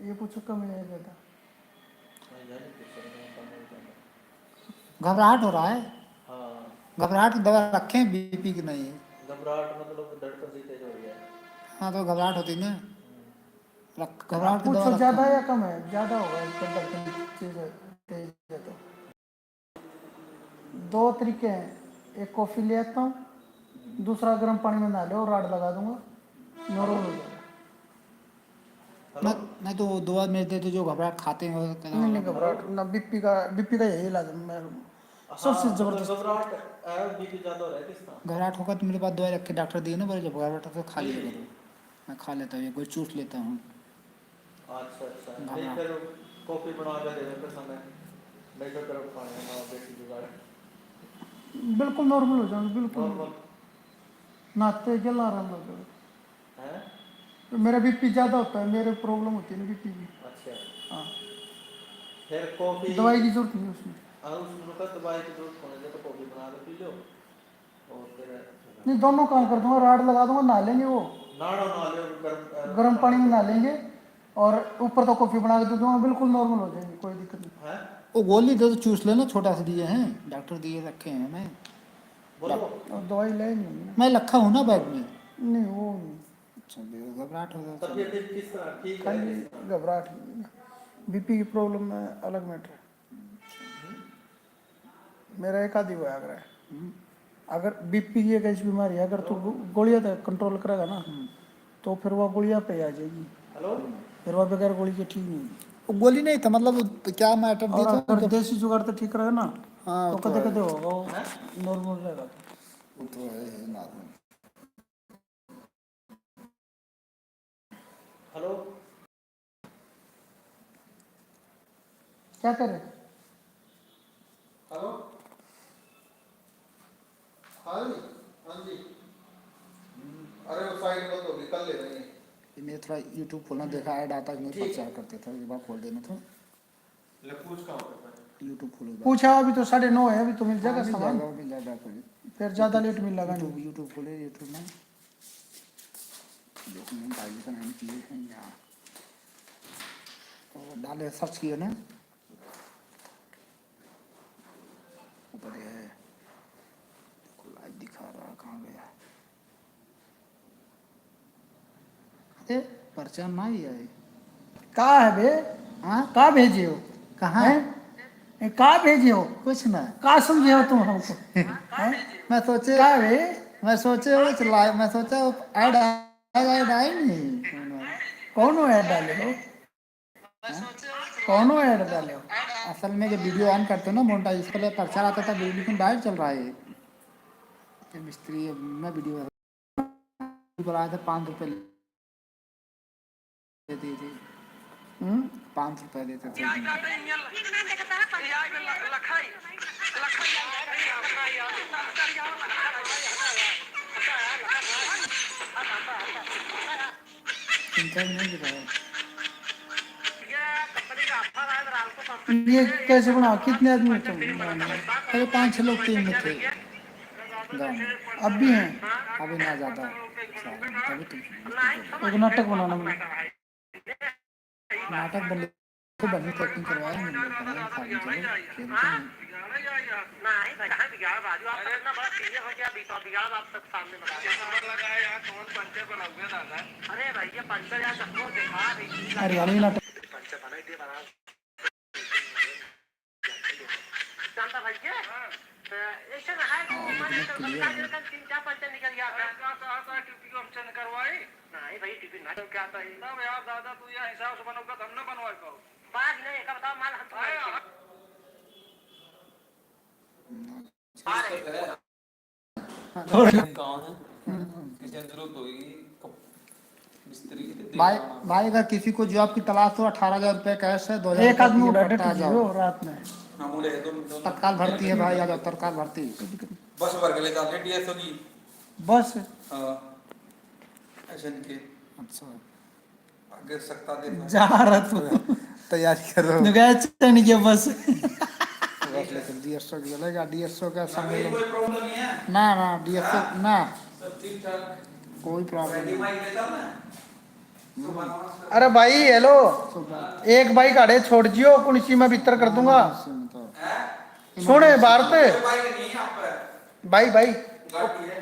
ये पूछो कम है बेटा। घबराहट हो रहा है? हाँ घबराहट की दवा रखें, बीपी की नहीं है। घबराहट मतलब धड़कन सी तेज हो गया है। हाँ तो घबराहट होती ना, आप घबराहट की दवा पूछो रखें। ज़्यादा या कम है? ज़्यादा होगा इसका धड़कन तेज तेज है तो। दो तरीके हैं, एक कॉफ़ी ले आता हूँ, दूसरा गर्म पानी में नहा लो और राड लगा दूंगा, नॉर्मल हो जाएगा। मैं मैं तो दवा मेरे देते जो घबराहट खाते हैं वो कहना नहीं होगा। नहीं घबराहट ना, बीपी का यही इलाज है। मैं सबसे हाँ मतलब ज़बरदस्त। घबराहट बीपी ज्यादा हो रहा है किसका? घबराहट होगा तो मेरे पास दवाई रख के डॉक्टर दिए ना, बोले जब घबराहट हो तो खा लिया मिली? करो। मैं खा लेता हूँ, कोई चूस लेता हूँ। अच्छा अच्छा नहीं घबराहट फिर कॉफी बना के दे देते समय नहीं तो गर्म पानी में बेटी जुगाड़ बिल्कुल नॉर्मल हो जाऊंगा, बिल्कुल नॉर्मल नहाते जल आराम हो जाएगा। है। तो मेरा बीपी ज़्यादा होता है, मेरे प्रॉब्लम होती है ना बीपी की। अच्छा हाँ, फिर कॉफी दवाई की जरूरत नहीं उसमें। उसमें का दवाई की जरूरत होने दे तो कॉफी बना के पी लो और फिर नहीं, दोनों काम कर दूंगा, राड लगा दूंगा, नहा लेंगे वो, नाड़ो ना ले गर्म पानी में नहा है। लेंगे और ऊपर तो कॉफ़ी बना के दे दूंगा, बिल्कुल नॉर्मल हो जाएंगे, कोई दिक्कत नहीं। वो गोली दे तो चूस लेना, छोटा सा दिए हैं डॉक्टर, दिए रखे हैं मैं। बोलो और दवाई लेंगे मैं रखा हूँ ना बैग में। नहीं, वो नहीं, अच्छा घबराहट हो जाता तबीयत किस तरह ठीक है खाली किस तरह? घबराहट। बीपी की प्रॉब्लम में अलग मैटर है। मेरा एक आदि हुआ अगर है, अगर बीपी की एक ऐसी बीमारी है, अगर तू गोलियां तक कंट्रोल करेगा ना तो फिर वह गोलियां पे आ जाएगी, हेलो फिर वह बगैर गोली के ठीक नहीं होगी। वो गोली नहीं था, मतलब क्या मैटर दिया और था अगर तो। देसी जुगाड़ तो ठीक रहेगा ना, हाँ तो तो कदे है, कदे होगा वो नॉर्मल रहेगा। वो तो है नॉर्मल। हेलो क्या करे? हेलो हाँ जी, हाँ जी। अरे वो साइड बंद होगी, कल ले रही है। मैं थोड़ा यूट्यूब खोलना, देखा ऐड आता है, प्रचार करते थे, एक बार खोल देना था। यूट्यूब खोलो एक बार। पूछा, अभी तो 9:30 है, अभी तो मिल जाएगा मिल सामान, जाएगा, मिल जाएगा कोई। फिर ज़्यादा लेट मिल लगा यूट्यूब नहीं। यूट्यूब खोले, यूट्यूब में डॉक्यूमेंट आईडी का नाम किए हैं यहाँ, तो डाले सर्च किए ना, ऊपर है लाइव दिखा रहा, कहाँ गया? अरे पर्चा ना ही है। कहाँ है बे? हाँ कहाँ भेजे हो? कहाँ? हैं? कहाँ भेजे हो? कुछ ना। कहाँ समझे हो तुम हमको? हैं? मैं सोचे कहाँ बे? वो चला, मैं सोचा वो ऐड ऐड आई नहीं। कौन हो ऐड डाले हो? कौन हो ऐड डाले हो? असल में जब वीडियो ऑन करते हो ना मोनेटाइज, इसके लिए प्रचार आता था, लेकिन डायरेक्ट चल रहा है ये मिस्त्री। मैं वीडियो बनाया था, 5 रुपये देती थी, 5 रुपये देते थे। चिंता भी नहीं दिखाया। ये कैसे बना? कितने आदमी हो तुम? अरे 5-6 लोग टीम में थे गाँव में। अब भी हैं? अभी ना ज़्यादा तभी तुम एक नाटक बनाना मुझे। नाटक बन तो बनी तो एक्टिंग करवाया नहीं लोग, बने खाली चलो खेलते हैं। हरियाणवी नाटक। लेकिन अब क्लियर है। भाई भाई अगर किसी को जॉब की तलाश हो, 18,000 रुपये कैश है, 2,000 एक आदमी रुपये उड़ा पट्टा आ डट जाओ। जियो रात में। तत्काल भर्ती है भाई, आ जाओ तत्काल भर्ती। बस भर के ले जाते हैं डीएसओ की। बस हाँ ऐसे के अच्छा आगे सकता देखो। जा रहा तू, तैयारी करो। गया चढ़ गया बस। बस लेकिन DSO की चलेगा, DSO का सम्मेलन। कोई प्रॉब्लम नहीं है, ना ना DSO ना, सब ठीक ठाक। कोई प्रॉब्लम नहीं। माइक लेता हूँ ना अरे भाई हेलो, एक बाइक आड़े छोड़ जियो कुणसी में भीतर कर दूंगा। सुन भारत भाई भाई,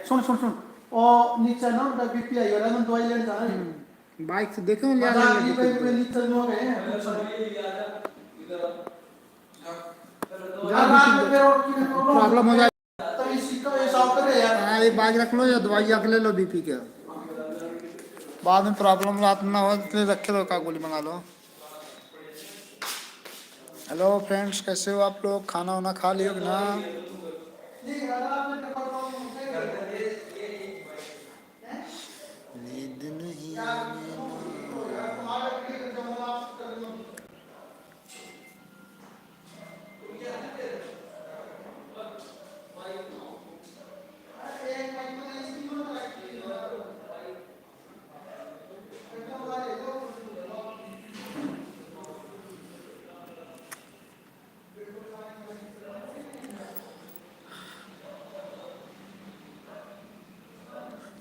सुन सुन सुन, ओ नीचे ना उनका बीपी आई हो रहा है, मैं दवाई लेने जाना है। बाइक से देखो ले मजाक नहीं भाई, पूरे नीचे जो गए हैं प्रॉब्लम हो जाए। तो इसी का हिसाब करे यार। हाँ ये बाइक रख लो या दवाई आके ले लो बीपी के, बाद में प्रॉब्लम रात में ना हो इसलिए रखे लो, का गोली मंगा लो। हेलो फ्रेंड्स, कैसे हो आप लोग? खाना वाना खा लियो कि ना? नींद नहीं आने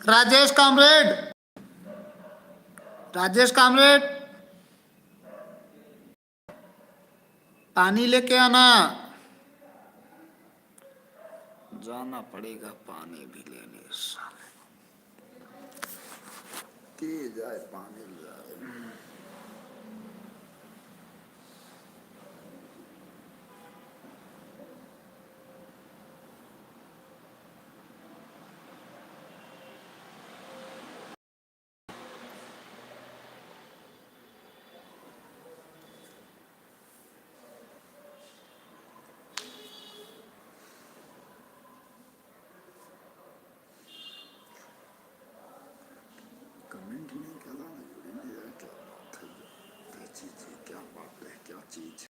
राजेश कामरेड, राजेश कामरेड, पानी लेके आना। जाना पड़ेगा पानी भी लेने, साले के जाए पानी जाए। कमेंट नहीं कर रहा है, क्या बात है? ये चीज है, क्या बात है, क्या चीज है?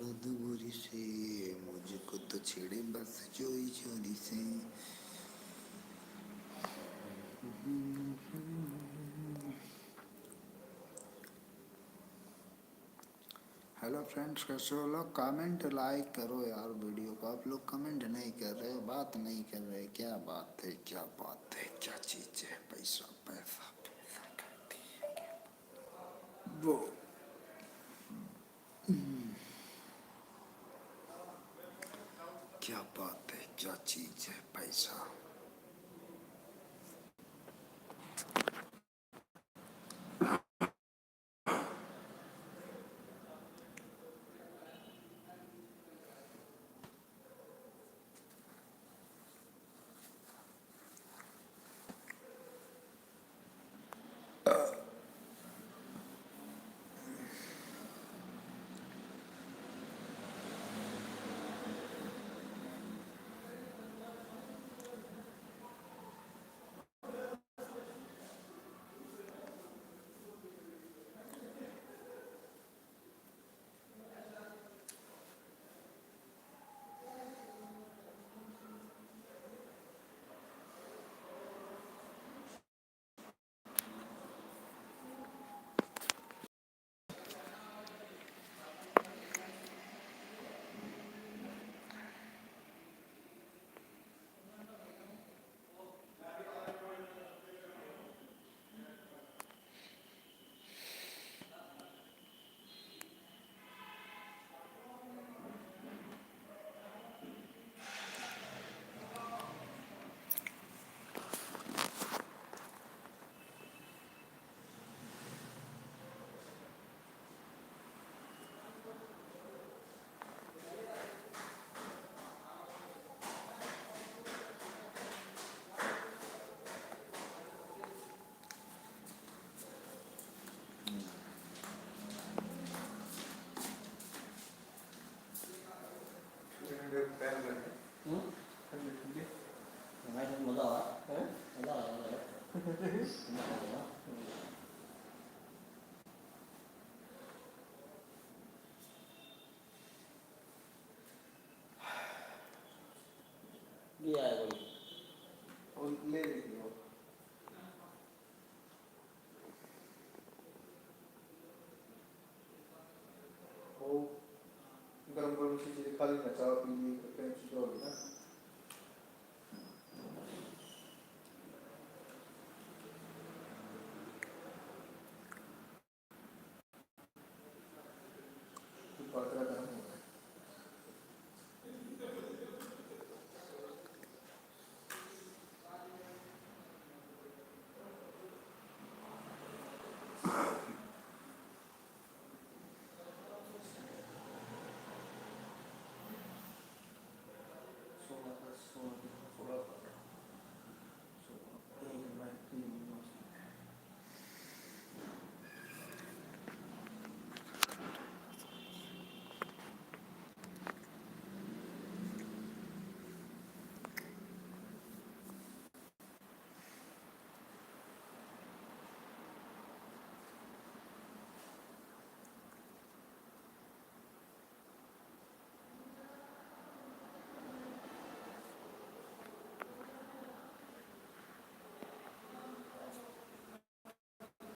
रदगुरी से मुझको तो छेड़े बस चोरी चोरी से। हेलो फ्रेंड्स, कैसे हो लोग? कमेंट लाइक करो यार वीडियो को। आप लोग कमेंट नहीं कर रहे, बात नहीं कर रहे, क्या बात है, क्या बात है, क्या चीज है? पैसा पैसा पैसा करती है वो। क्या बात है, क्या चीज है पैसा? ठंडी ठंडी मैं तो मजा आ हैं मजा आ रहा है भी आया कोई और ले लीजिए वो गरम गरम चीजें खा ली ना चाय पी ली कहीं चीज होगी ना